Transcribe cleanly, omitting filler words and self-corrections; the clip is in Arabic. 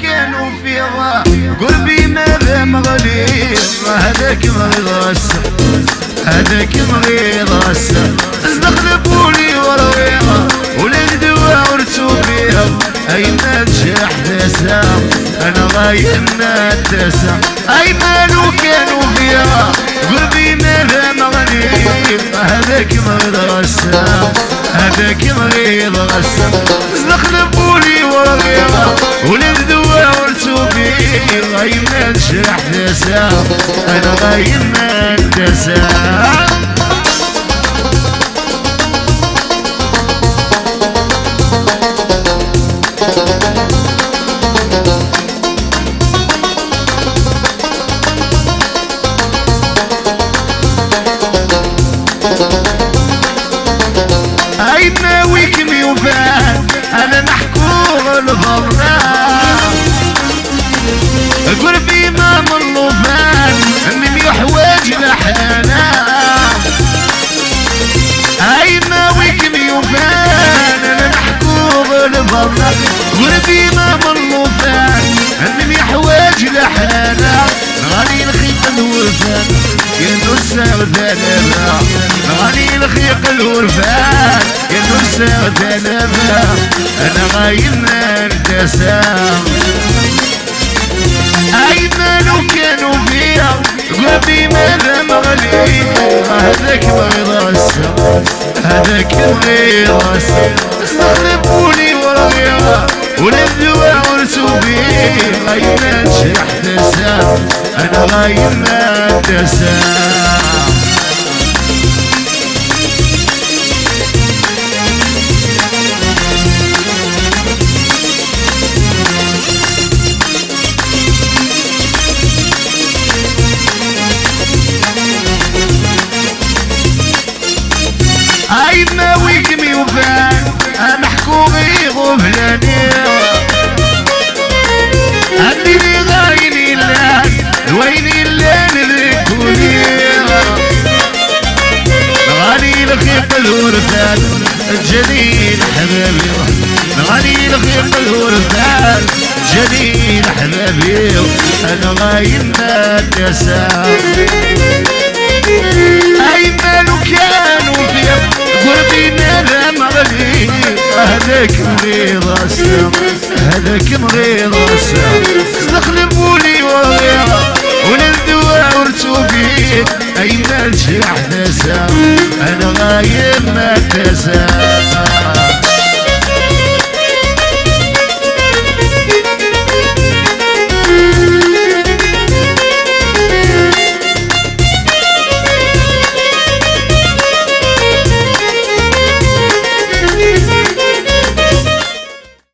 كانوا في قلبي ماذا مغليظ هذاك مريض هذاك مريض استخلفوني ورويها ولد ورثوا بيها ايمان شحدثة انا غايب ما اتسع ايمان كانوا فيها قلبي ماذا مغليظ هذاك مريض هذاك مريض استخلفوني ورويها ولد ورثوا بيها ايمان شحدثة انا غايب ما اتسع ناويكم يوفان انا محكور الغرام قربي ما من لوفان من يحواج لحانا اي ناويكم يوفان انا محكور الغرام قربي ما من لوفان من يحواج لحانا غالي الخيط الورفان يا نسر دلبا غالي الخيق الورفان يا نسر دلبا انا غايب ما انتسام ايمانو كانوا فيها قلبي ماذا مغلي هذاك مريض هذاك مريض استخلفوني ورغيها ولدوا ورثوا بيه ايمان شحدثة انا غايب ما انتسام اي ناويكم يوفان محكومي غفلاني عندي غايني اللان ويني اللان الكولي غالي الخيق الورثان الجليل حبابي غالي الخيق الورثان جليل حبابي انا غايب ما اتسام اي مالو كانوا فيها قلبي ماذا مغلي هذاك مريض هذاك مريض استخلفوني وغيرها ولدوا ورثوا بيه اي مال شحدثة انا غايب ما اتسام